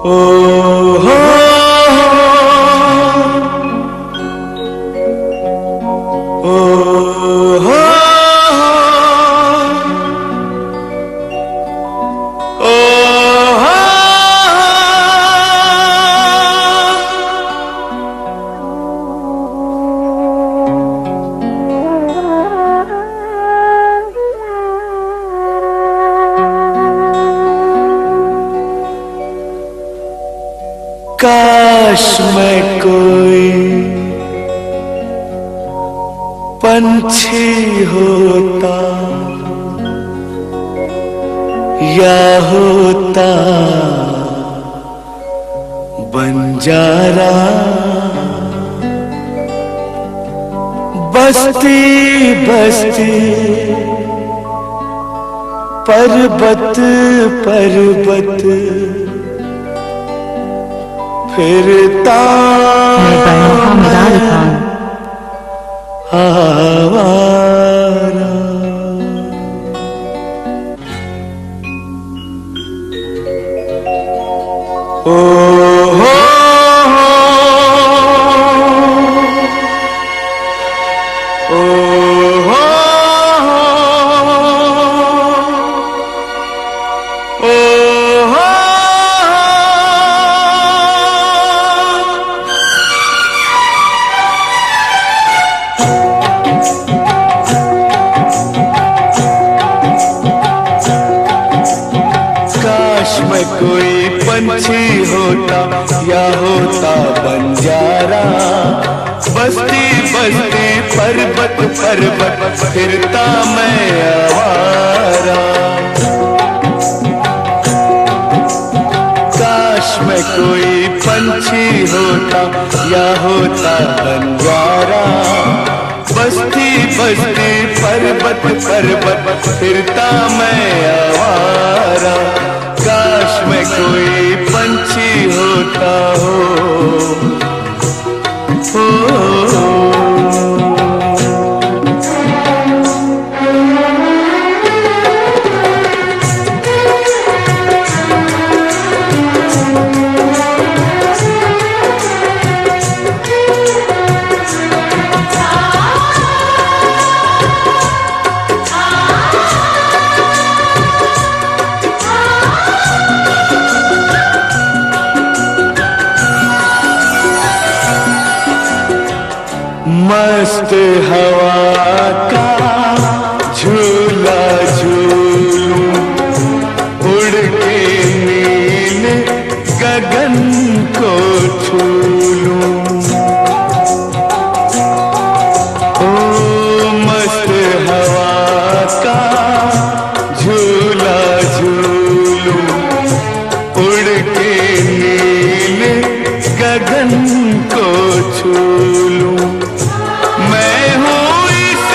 ओ हो ओ हो ओ हो काश मैं कोई पंछी होता या होता बंजारा, बस्ती बस्ती पर्वत पर्वत फिरता आवारा। ओ हो ओ हो ओ हो मैं कोई पंछी होता या होता बंजारा, बस्ती बस्ती पर्वत पर्वत फिरता मैं आवारा। काश मैं कोई पंछी होता या होता बंजारा, बस्ती बस्ती पर्वत पर्वत फिरता मैं आवारा। काश मैं कोई पंछी होता हो। मस्त हवा का झूला झूलूं, उड़ के नीले गगन को छू लूं। ओ मस्त हवा का झूला झूलूं, उड़ के नीले गगन को छू लूं। मैं हूँ इस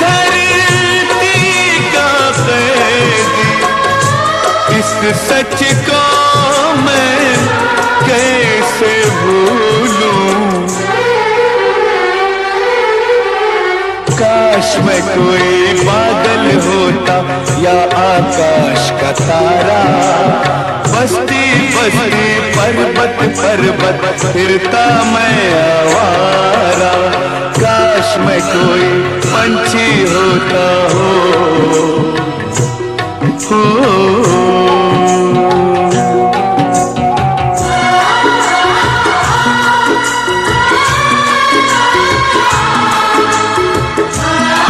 धरती का कैदी, इस सच को मैं कैसे भूलूं। काश मैं कोई बादल होता या आकाश का तारा, बस्ती बस्ती पर्वत पर्वत फिरता मैं आवारा। काश मैं कोई पंछी होता हो।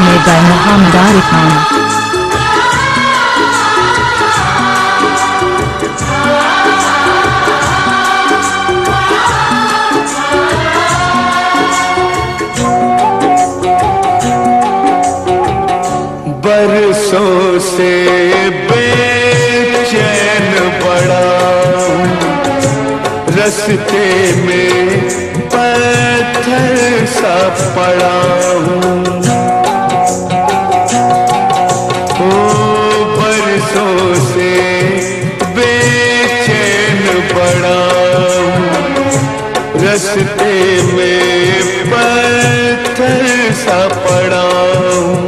Made by Muhammad Ali Khan. बरसों से बेचैन पड़ा हूँ, रस्ते में पत्थर सा पड़ा हूँ। ओ बरसों से बेचैन पड़ा हूँ, रस्ते में पत्थर सा पड़ा हूँ।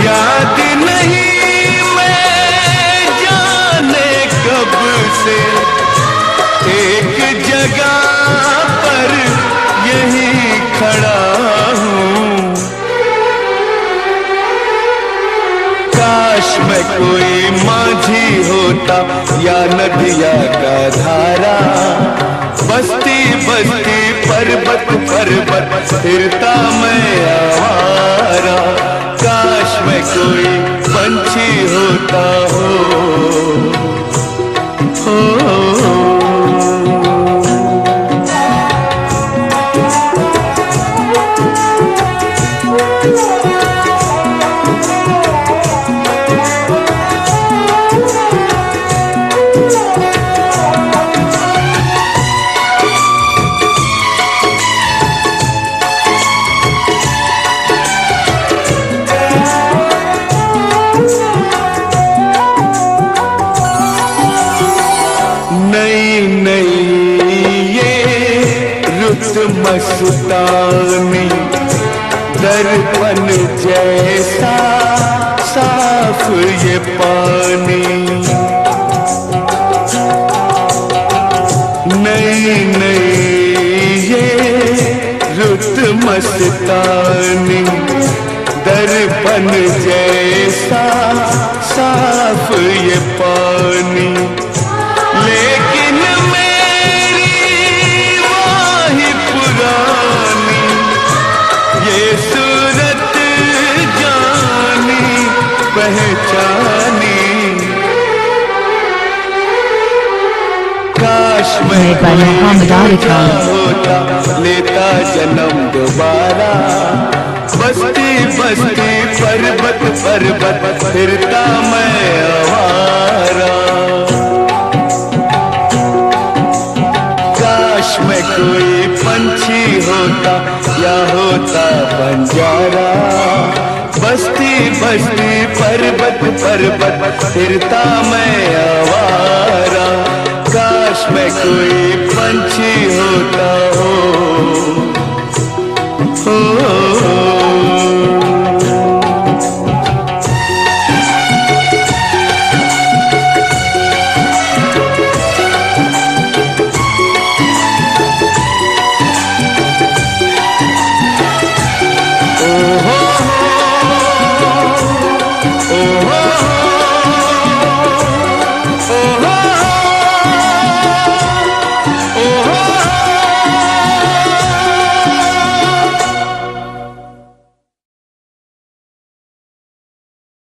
याद नहीं मैं जाने कब से काश मैं कोई माझी होता या नदिया का धारा, बस्ती बस्ती पर्वत पर्वत फिरता मैं आवारा। काश मैं कोई पंछी होता मस्तानी, दर्पण जैसा साफ ये पानी। नई नई ये रुत मस्तानी, दर्पण जैसा साफ ये पानी। लेकिन पहचानी, काश मैं होता लेता जन्म दोबारा, बस्ती बस्ती पर्वत पर्वत फिरता मैं आवारा। काश मैं कोई पंछी होता या होता बंजारा, बस्ती बस्ती पर्वत पर्वत फिरता मैं आवारा। काश मैं कोई पंछी होता हो।